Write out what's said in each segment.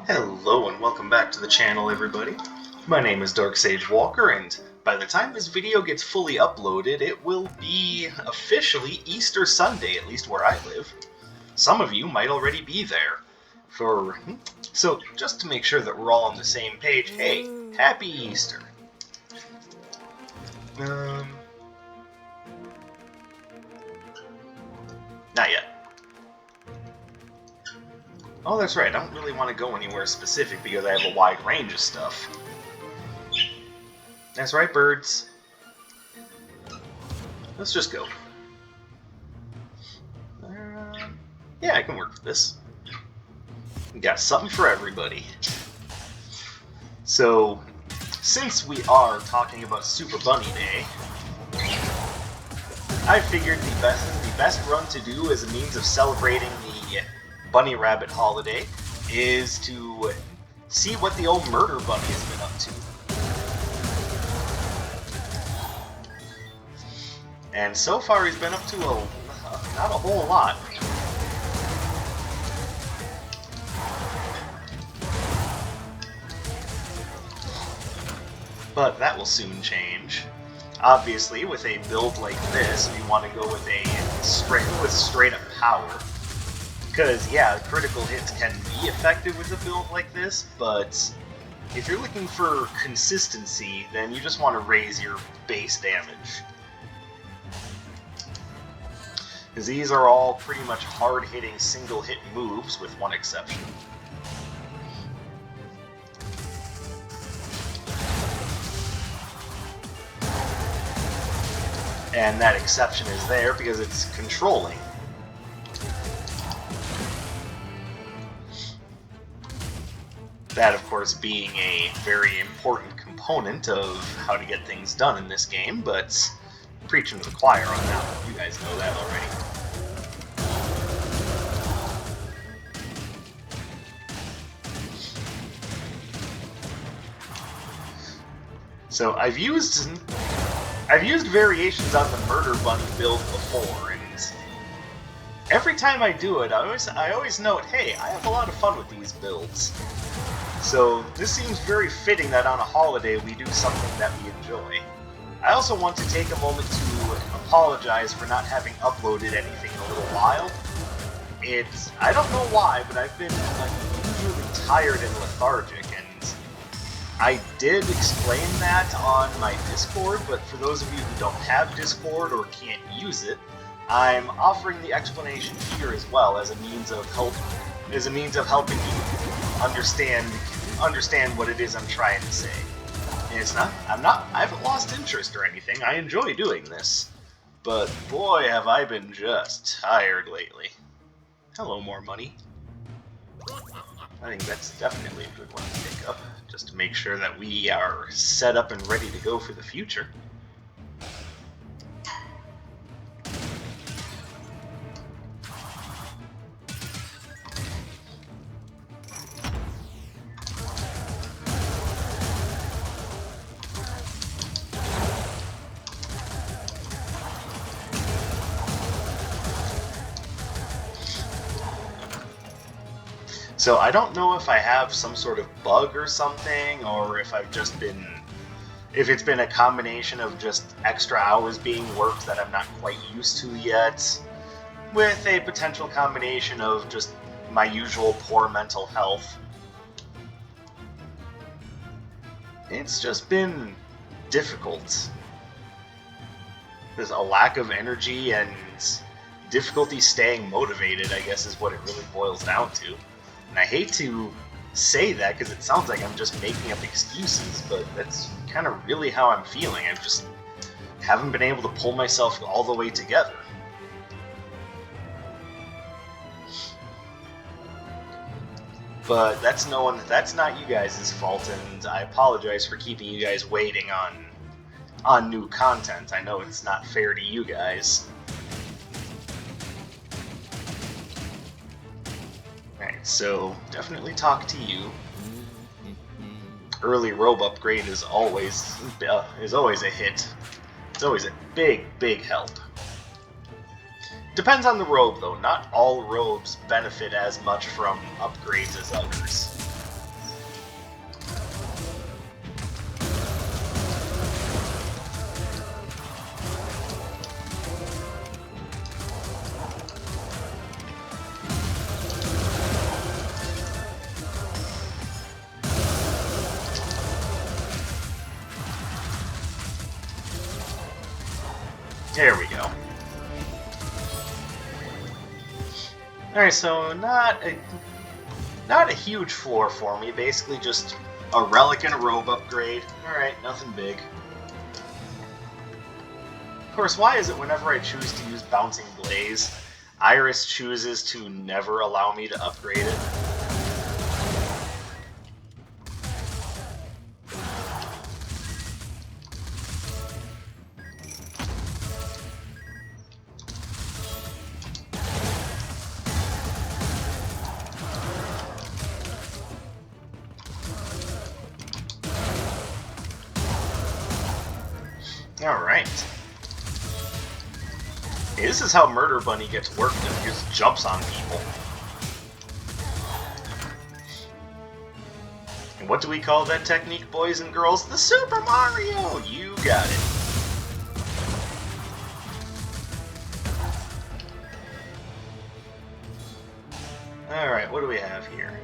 Hello and welcome back to the channel, everybody. My name is Dark Sage Walker, and by the time this video gets fully uploaded, it will be officially Easter Sunday, at least where I live. Some of you might already be there. So, just to make sure that we're all on the same page, hey, Happy Easter! Not yet. Oh, that's right, I don't really want to go anywhere specific because I have a wide range of stuff. That's right, birds. Let's just go. Yeah, I can work with this. We got something for everybody. So, since we are talking about Super Bunny Day, I figured the best run to do as a means of celebrating the Bunny Rabbit holiday is to see what the old Murderbunny has been up to. And so far he's been up to not a whole lot. But that will soon change. Obviously, with a build like this, we want to go with straight up power. Because, yeah, critical hits can be effective with a build like this, but if you're looking for consistency, then you just want to raise your base damage. Because these are all pretty much hard-hitting single-hit moves, with one exception. And that exception is there because it's controlling. That, of course, being a very important component of how to get things done in this game, but preaching to the choir on that one. You guys know that already. So I've used variations on the Murderbunny build before, and every time I do it, I always note, hey, I have a lot of fun with these builds. So this seems very fitting that on a holiday we do something that we enjoy. I also want to take a moment to apologize for not having uploaded anything in a little while. I don't know why, but I've been unusually tired and lethargic, and I did explain that on my Discord, but for those of you who don't have Discord or can't use it, I'm offering the explanation here as well as a means of helping you understand what it is I'm trying to say. And I haven't lost interest or anything. I enjoy doing this. But boy, have I been just tired lately. Hello, more money. I think that's definitely a good one to pick up, just to make sure that we are set up and ready to go for the future. So I don't know if I have some sort of bug or something, or if it's been a combination of just extra hours being worked that I'm not quite used to yet, with a potential combination of just my usual poor mental health. It's just been difficult. There's a lack of energy and difficulty staying motivated, I guess, is what it really boils down to. And I hate to say that because it sounds like I'm just making up excuses, but that's kind of really how I'm feeling. I just haven't been able to pull myself all the way together. But that's not you guys' fault, and I apologize for keeping you guys waiting on new content. I know it's not fair to you guys. Alright, so definitely talk to you. Early robe upgrade is always a hit. It's always a big help. Depends on the robe, though. Not all robes benefit as much from upgrades as others. There we go. Alright, so not a huge floor for me, basically just a relic and a robe upgrade. Alright, nothing big. Of course, why is it whenever I choose to use Bouncing Blaze, Iris chooses to never allow me to upgrade it? Alright. Hey, this is how Murderbunny gets worked and he just jumps on people. And what do we call that technique, boys and girls? The Super Mario! You got it. Alright, what do we have here?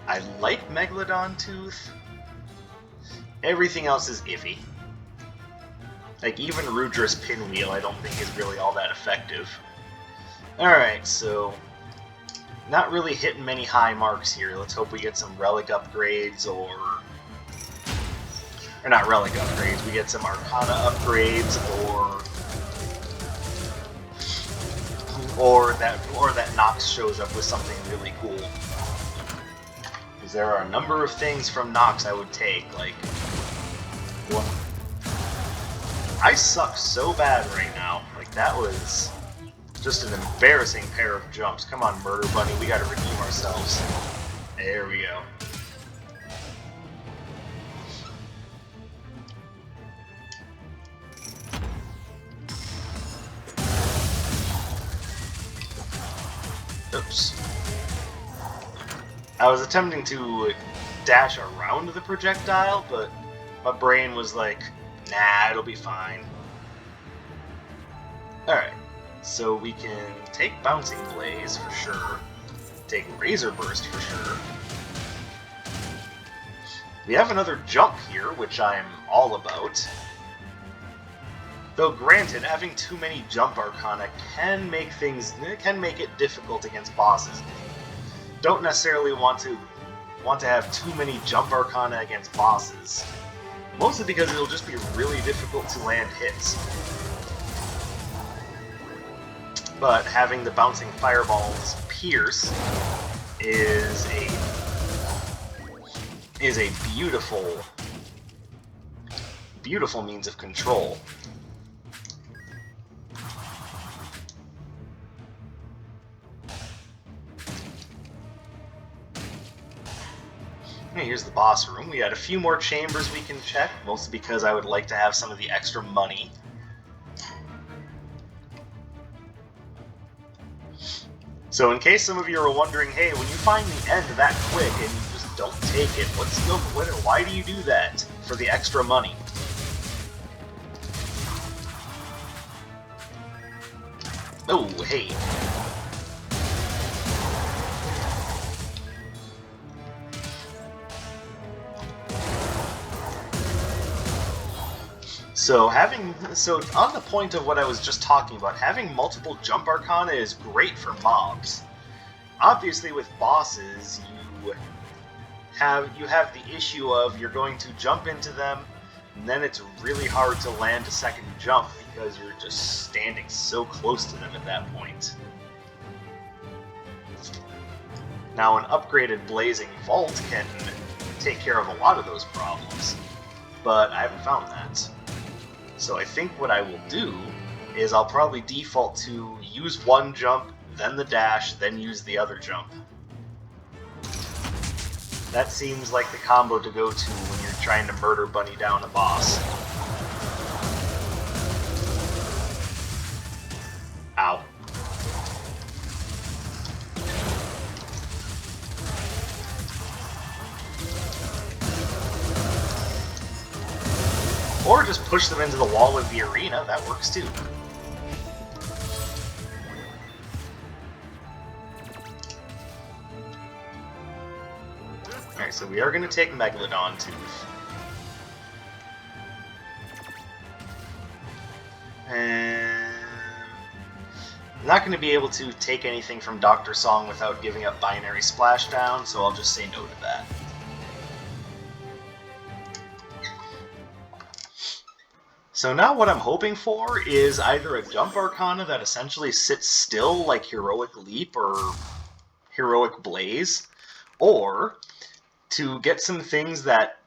I like Megalodon Tooth. Everything else is iffy. Like, even Rudra's Pinwheel I don't think is really all that effective. Alright, so not really hitting many high marks here. Let's hope we get some relic upgrades, or not relic upgrades, we get some Arcana upgrades, or that Nox shows up with something really cool. Because there are a number of things from Nox I would take, like one. I suck so bad right now. Like, that was just an embarrassing pair of jumps. Come on, Murderbunny, we gotta redeem ourselves. There we go. Oops. I was attempting to dash around the projectile, but my brain was like, nah, it'll be fine. Alright, so we can take Bouncing Blaze for sure. Take Razor Burst for sure. We have another jump here, which I'm all about. Though granted, having too many jump Arcana can make it difficult against bosses. Don't necessarily want to have too many jump Arcana against bosses. Mostly because it'll just be really difficult to land hits. But having the Bouncing Fireballs pierce is a beautiful, beautiful means of control. Here's the boss room. We got a few more chambers we can check, mostly because I would like to have some of the extra money. So in case some of you are wondering, hey, when you find the end that quick and you just don't take it, why do you do that? For the extra money. Oh, hey. So on the point of what I was just talking about, having multiple jump Arcana is great for mobs. Obviously with bosses, you have the issue of you're going to jump into them, and then it's really hard to land a second jump because you're just standing so close to them at that point. Now an upgraded Blazing Vault can take care of a lot of those problems, but I haven't found that. So I think what I will do is I'll probably default to use one jump, then the dash, then use the other jump. That seems like the combo to go to when you're trying to Murderbunny down a boss. Ow. Or just push them into the wall of the arena, that works too. Alright, so we are going to take Megalodon Tooth. I'm not going to be able to take anything from Dr. Song without giving up Binary Splashdown, so I'll just say no to that. So now what I'm hoping for is either a Jump Arcana that essentially sits still like Heroic Leap or Heroic Blaze, or to get some things that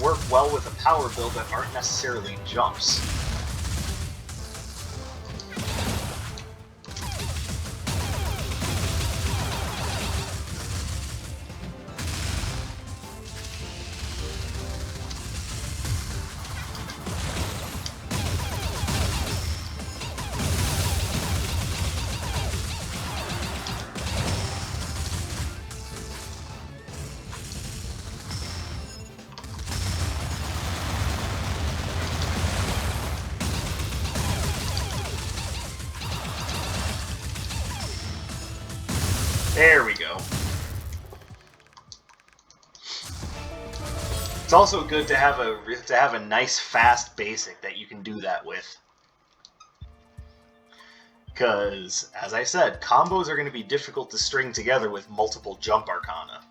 work well with a power build that aren't necessarily jumps. There we go. It's also good to have a nice fast basic that you can do that with. Because, as I said, combos are going to be difficult to string together with multiple Jump Arcana.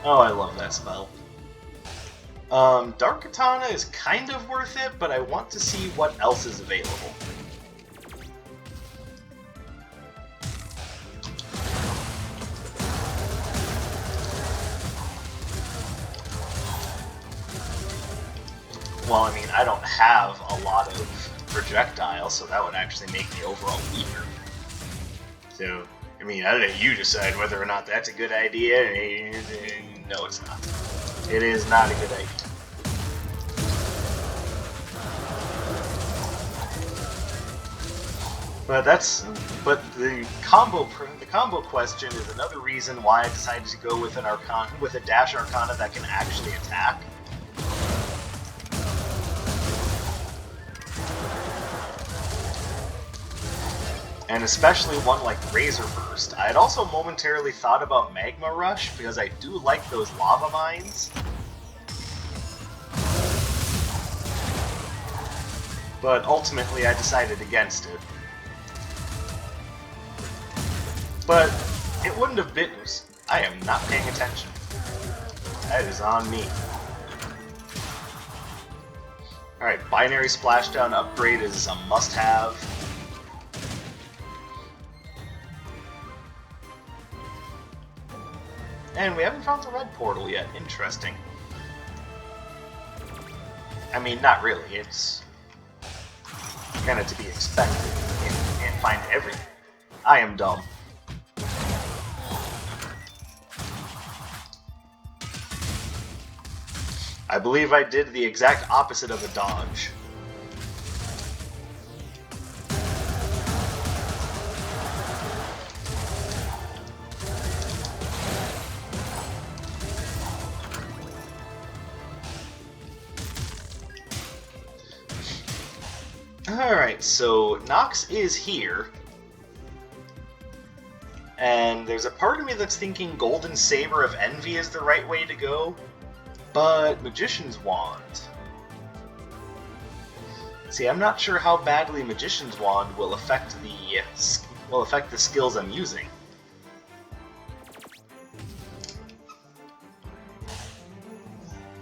Oh, I love that spell. Dark Katana is kind of worth it, but I want to see what else is available. Well, I mean, I don't have a lot of projectiles, so that would actually make me overall weaker. So, I mean, I'll let you decide whether or not that's a good idea. No, it's not. It is not a good idea. But the combo question is another reason why I decided to go with a Dash Arcana that can actually attack. And especially one like Razor Burst. I had also momentarily thought about Magma Rush, because I do like those lava mines. But ultimately I decided against it. But it wouldn't have been... I am not paying attention. That is on me. Alright, Binary Splashdown upgrade is a must-have. And we haven't found the red portal yet. Interesting. I mean, not really. It's kind of to be expected. You can't find everything. I am dumb. I believe I did the exact opposite of a dodge. Alright, so Nox is here. And there's a part of me that's thinking Golden Saber of Envy is the right way to go. But Magician's Wand. See, I'm not sure how badly Magician's Wand will affect the skills I'm using.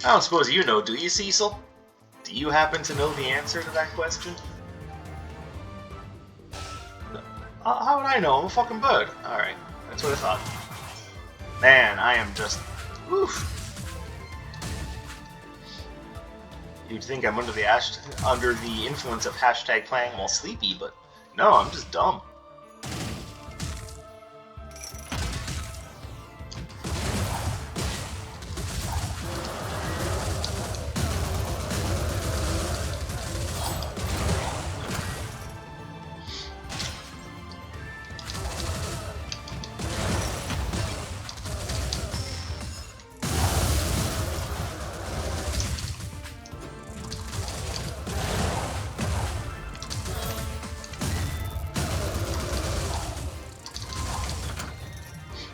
I don't suppose you know, do you, Cecil? Do you happen to know the answer to that question? How would I know? I'm a fucking bird. Alright, that's what I thought. Man, I am just... Oof. You'd think I'm under the influence of hashtag playing while sleepy, but no, I'm just dumb.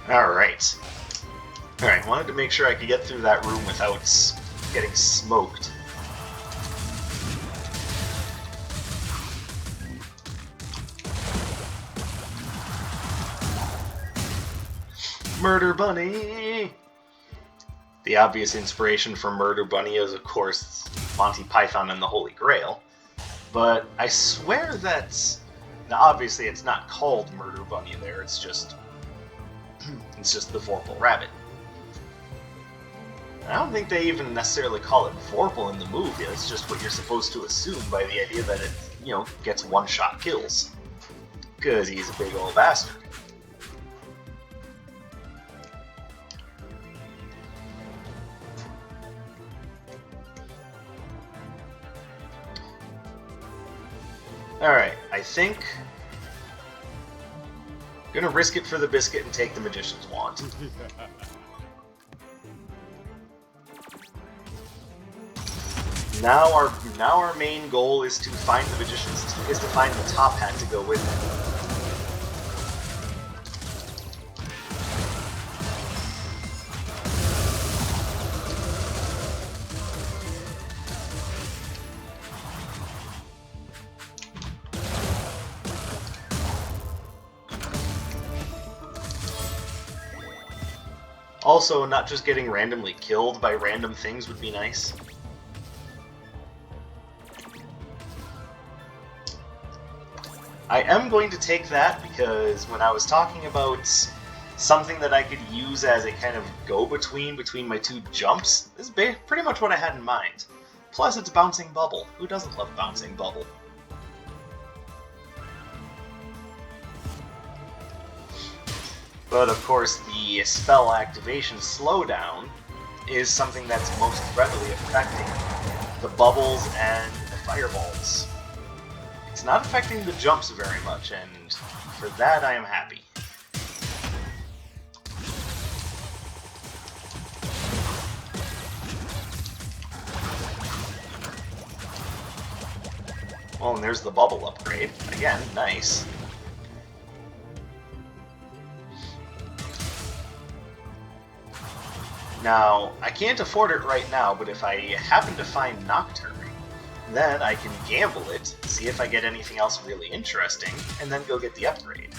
Alright. Alright, wanted to make sure I could get through that room without getting smoked. Murderbunny! The obvious inspiration for Murderbunny is, of course, Monty Python and the Holy Grail. But I swear that... Now, obviously, it's not called Murderbunny there, it's just the Vorpal Rabbit. I don't think they even necessarily call it Vorpal in the movie, it's just what you're supposed to assume by the idea that it, gets one-shot kills. Because he's a big old bastard. Alright, I think... I'm gonna risk it for the biscuit and take the Magician's Wand. Now our main goal is to find the the top hat to go with it. Also, not just getting randomly killed by random things would be nice. I am going to take that because when I was talking about something that I could use as a kind of go-between between my two jumps, this is pretty much what I had in mind. Plus, it's Bouncing Bubble. Who doesn't love Bouncing Bubble? But of course, the spell activation slowdown is something that's most readily affecting the bubbles and the fireballs. It's not affecting the jumps very much, and for that I am happy. Well, and there's the bubble upgrade. Again, nice. Now, I can't afford it right now, but if I happen to find Nocturne, then I can gamble it, see if I get anything else really interesting, and then go get the upgrade.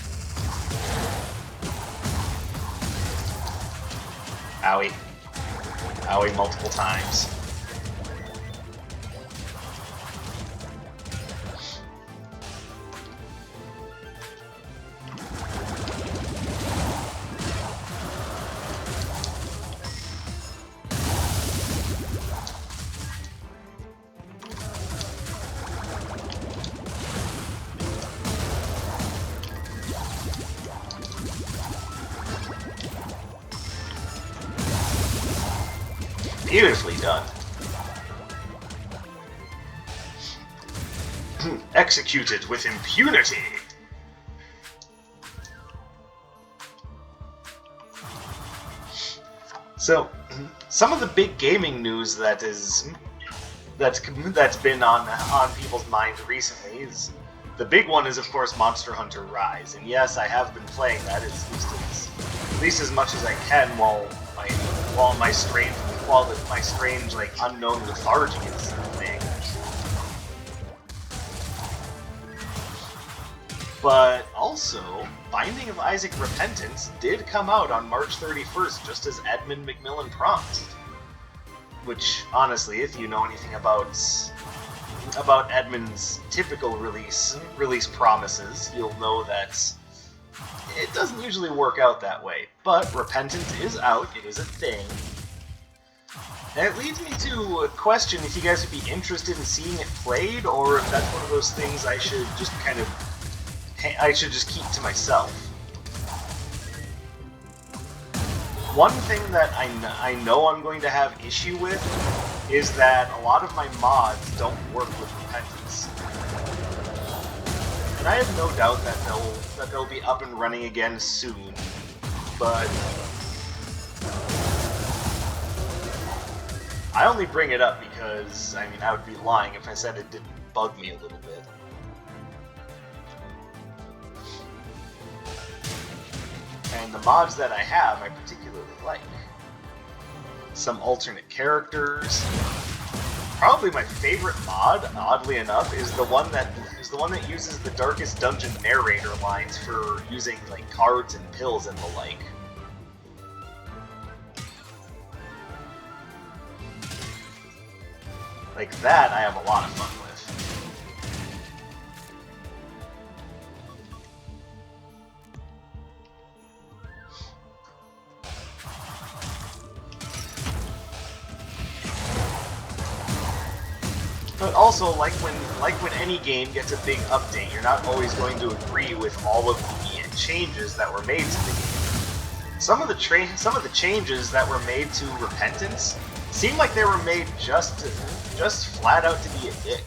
Owie. Owie multiple times. Beautifully done. Executed with impunity. So, some of the big gaming news that's been on people's minds recently is the big one is of course Monster Hunter Rise, and yes, I have been playing that at least as much as I can while my strange like unknown lethargy is thing. But also, Binding of Isaac Repentance did come out on March 31st, just as Edmund McMillan promised. Which, honestly, if you know anything about Edmund's typical release promises, you'll know that it doesn't usually work out that way. But Repentance is out, it is a thing. And it leads me to question if you guys would be interested in seeing it played, or if that's one of those things I should just keep to myself. One thing that I know I'm going to have issue with is that a lot of my mods don't work with Repentance. And I have no doubt that they'll be up and running again soon, but I only bring it up because, I mean, I would be lying if I said it didn't bug me a little bit. And the mods that I have, I particularly like. Some alternate characters. Probably my favorite mod, oddly enough, is the one that uses the Darkest Dungeon narrator lines for using like cards and pills and the like. Like that, I have a lot of fun with. But also, like when any game gets a big update, you're not always going to agree with all of the changes that were made to the game. Some of the changes that were made to Repentance seem like they were made just flat out to be a dick.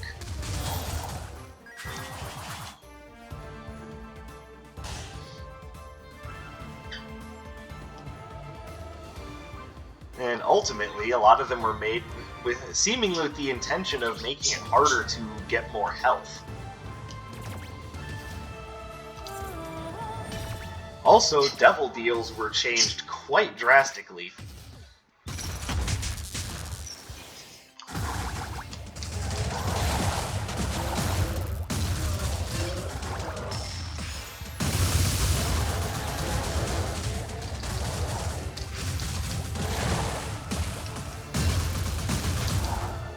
And ultimately, a lot of them were made seemingly with the intention of making it harder to get more health. Also, devil deals were changed quite drastically.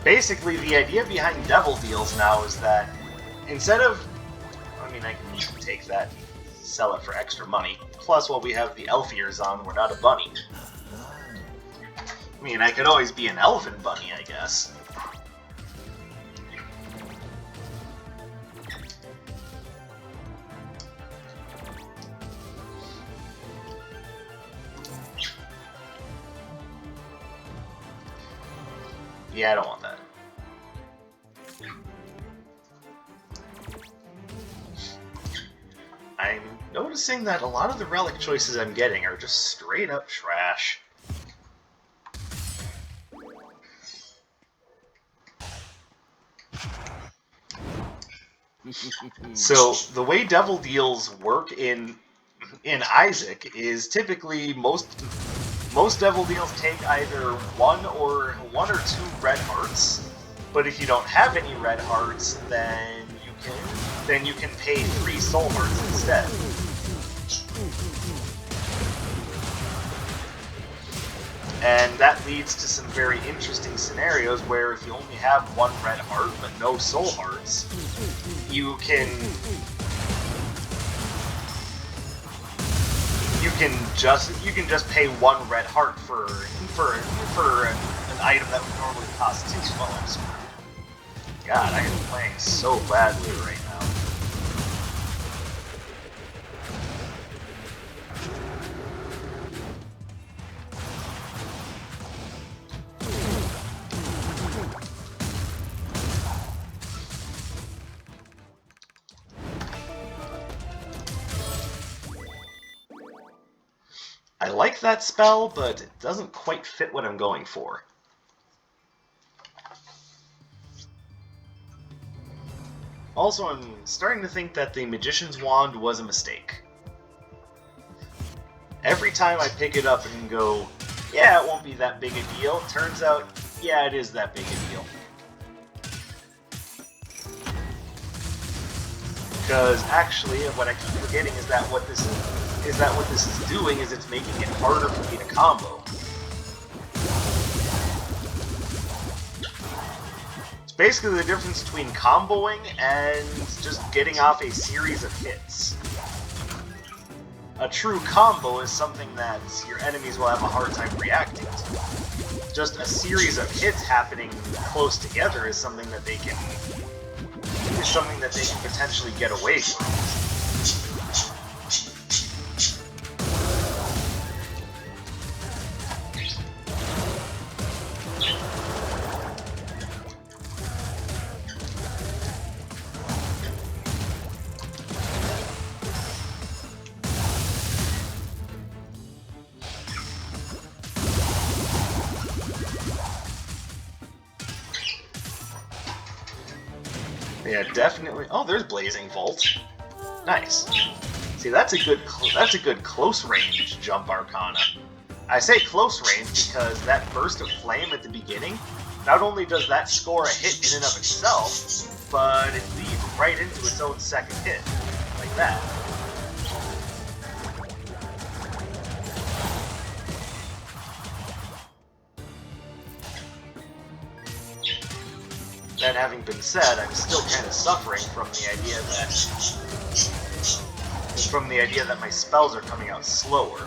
Basically, the idea behind devil deals now is that instead of... I mean, I can take that and sell it for extra money. Plus, while we have the elf ears on, we're not a bunny. I mean, I could always be an elfin bunny, I guess. Yeah, I don't want that. I'm noticing that a lot of the relic choices I'm getting are just straight up trash. So, the way devil deals work in Isaac is typically most devil deals take either one or two red hearts, but if you don't have any red hearts, then you can pay 3 soul hearts instead. And that leads to some very interesting scenarios where if you only have 1 red heart but no soul hearts, you can just pay 1 red heart for an item that would normally cost 2 souls. God, I am playing so badly right now. I like that spell, but it doesn't quite fit what I'm going for. Also, I'm starting to think that the Magician's Wand was a mistake. Every time I pick it up and go, yeah, it won't be that big a deal, it turns out, yeah, it is that big a deal. Because actually, what I keep forgetting is that what this is doing is it's making it harder for me to combo. It's basically the difference between comboing and just getting off a series of hits. A true combo is something that your enemies will have a hard time reacting to. Just a series of hits happening close together is something that they can potentially get away from. Yeah, definitely. Oh, there's Blazing Bolt. Nice. See, that's a good close range jump Arcana. I say close range because that burst of flame at the beginning, not only does that score a hit in and of itself, but it leads right into its own second hit, like that. That having been said, I'm still kind of suffering from the idea that my spells are coming out slower.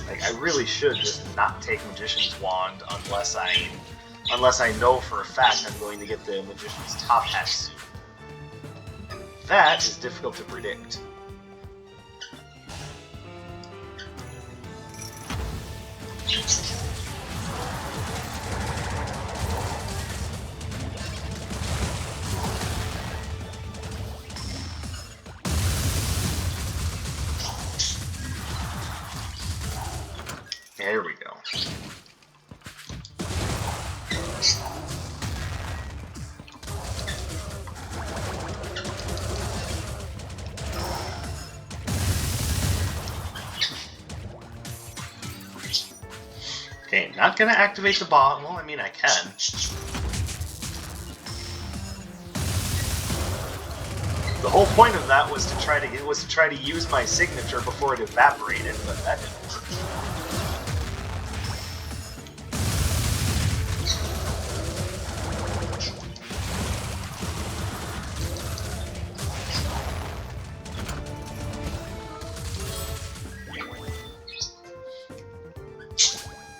Like, I really should just not take Magician's Wand unless I know for a fact I'm going to get the Magician's Top Hat soon. And that is difficult to predict. There we go. Okay, not gonna activate the bomb. Well, I mean, I can. The whole point of that was to try to use my signature before it evaporated, but that didn't work.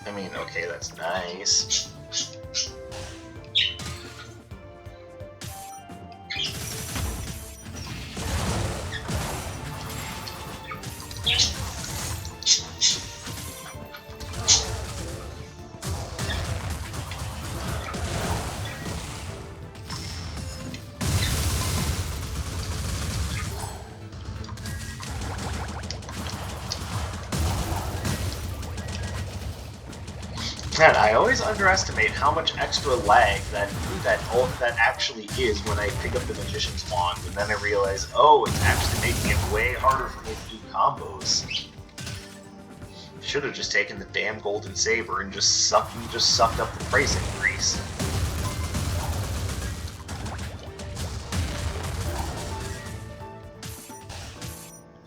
I mean, okay, that's nice. Man, I always underestimate how much extra lag that actually is when I pick up the Magician's Wand, and then I realize, oh, it's actually making it way harder for me to do combos. Should have just taken the damn Golden Saber and just sucked up the price increase.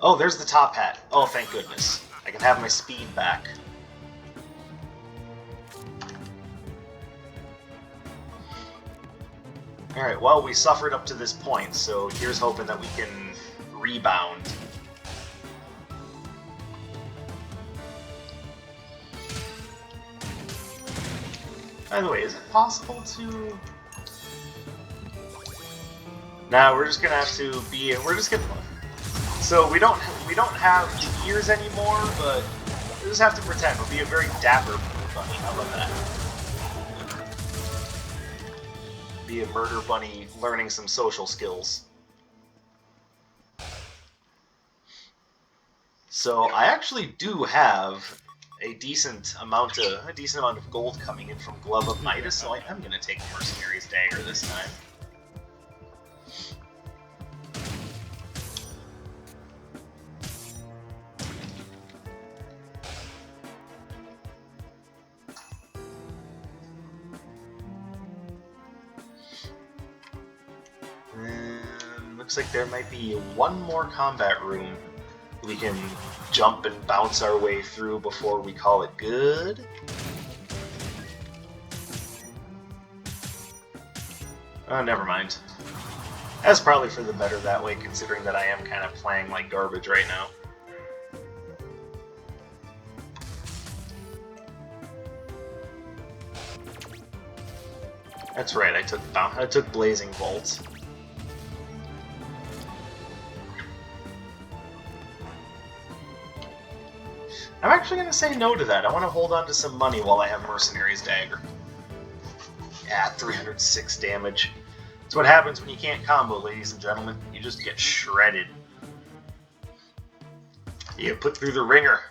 Oh, there's the top hat. Oh, thank goodness. I can have my speed back. Alright, well, we suffered up to this point, so here's hoping that we can rebound. By the way, is it possible to... Nah, we're just gonna have to be... We're just gonna... So we don't have the ears anymore, but we just have to pretend. We'll be a very dapper bunny. How about that? Be a murder bunny learning some social skills. So I actually do have a decent amount of gold coming in from Glove of Midas, so I am going to take Mercenary's Dagger this time. Looks like there might be one more combat room we can jump and bounce our way through before we call it good. Oh, never mind. That's probably for the better that way, considering that I am kind of playing like garbage right now. That's right, I took Blazing Bolt. I'm actually going to say no to that. I want to hold on to some money while I have Mercenary's Dagger. Yeah, 306 damage. That's what happens when you can't combo, ladies and gentlemen. You just get shredded. You get put through the ringer.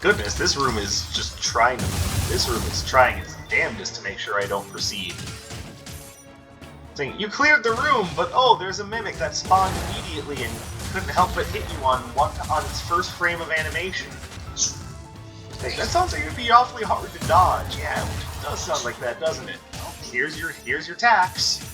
Goodness, this room is just trying to... This room is trying its damnedest to make sure I don't proceed. Saying, you cleared the room, but oh, there's a mimic that spawned immediately and couldn't help but hit you on its first frame of animation. Hey, that sounds like it'd be awfully hard to dodge. Yeah, it does sound like that, doesn't it? Well, here's your tax.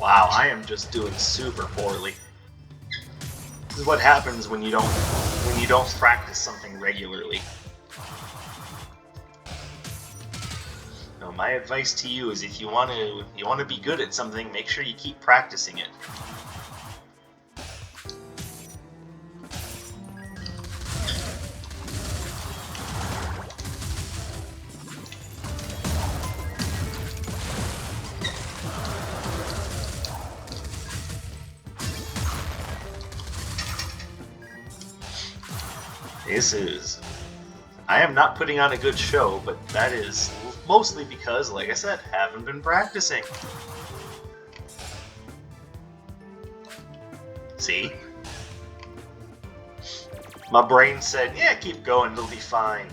Wow, I am just doing super poorly. This is what happens when you don't practice something regularly. No, my advice to you is if you want to be good at something, make sure you keep practicing it. I am not putting on a good show, but that is mostly because, like I said, haven't been practicing. See? My brain said, yeah, keep going, it'll be fine.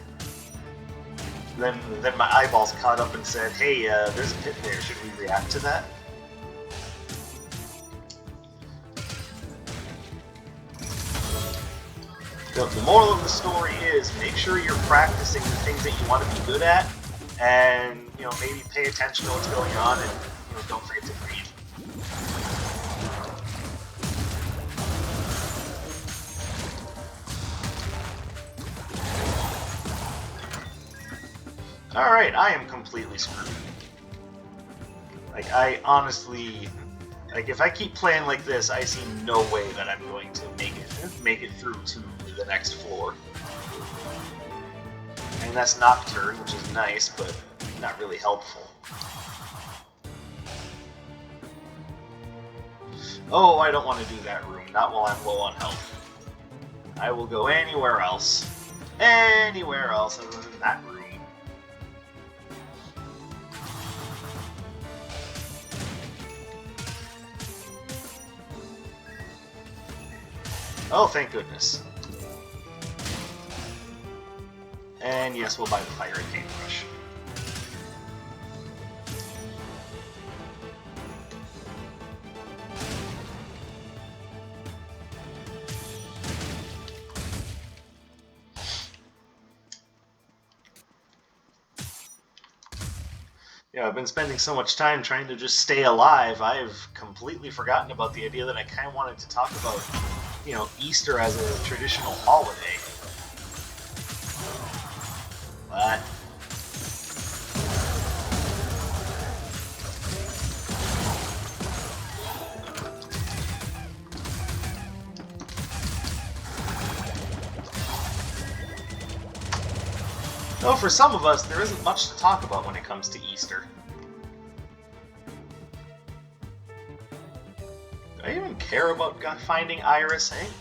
Then my eyeballs caught up and said, hey, there's a pit there, should we react to that? The moral of the story is make sure you're practicing the things that you want to be good at, and maybe pay attention to what's going on, and don't forget to breathe. All right, I am completely screwed. Like I honestly, if I keep playing like this, I see no way that I'm going to make it through to the next floor. And that's Nocturne, which is nice, but not really helpful. Oh, I don't want to do that room, not while I'm low on health. I will go anywhere else other than that room. Oh, thank goodness. And yes, we'll buy the fire and paintbrush. Yeah, I've been spending so much time trying to just stay alive, I've completely forgotten about the idea that I kind of wanted to talk about, Easter as a traditional holiday. What? Though for some of us, there isn't much to talk about when it comes to Easter. Do I even care about finding Iris Ink?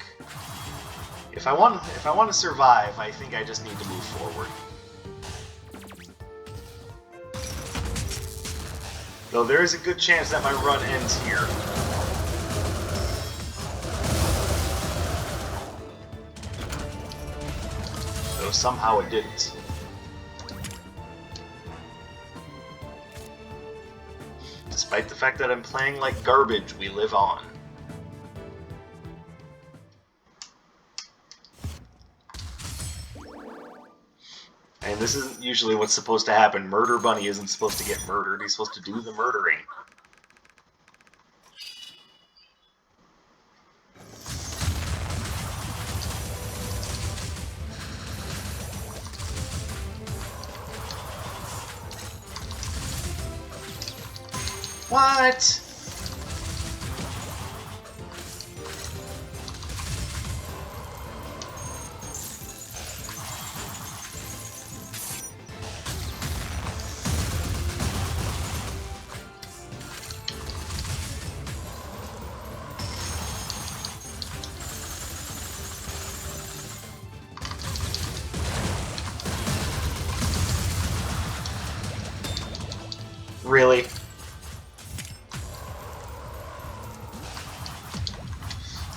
If I want to survive, I think I just need to move forward. Though there is a good chance that my run ends here. Though somehow it didn't. Despite the fact that I'm playing like garbage, we live on. And this isn't usually what's supposed to happen. Murderbunny isn't supposed to get murdered, he's supposed to do the murdering. What? Really?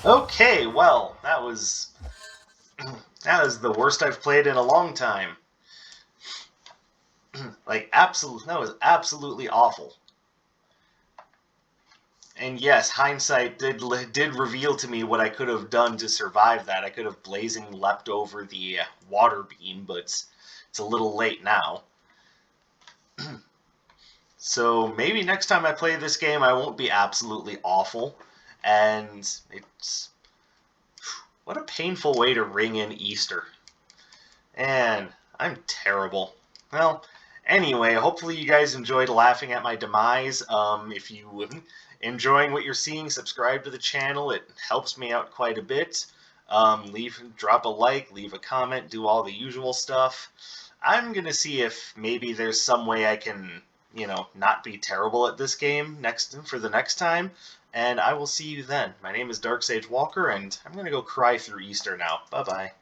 Okay, well, that was the worst I've played in a long time. Like, that was absolutely awful. And yes, hindsight did reveal to me what I could have done to survive that. I could have blazing leapt over the water beam, but it's a little late now. So maybe next time I play this game, I won't be absolutely awful. And it's... What a painful way to ring in Easter. And I'm terrible. Well, anyway, hopefully you guys enjoyed laughing at my demise. If you enjoying what you're seeing, subscribe to the channel. It helps me out quite a bit. Drop a like, leave a comment, do all the usual stuff. I'm gonna see if maybe there's some way I can, not be terrible at this game for the next time. And I will see you then. My name is Dark Sage Walker, and I'm gonna go cry through Easter now. Bye-bye.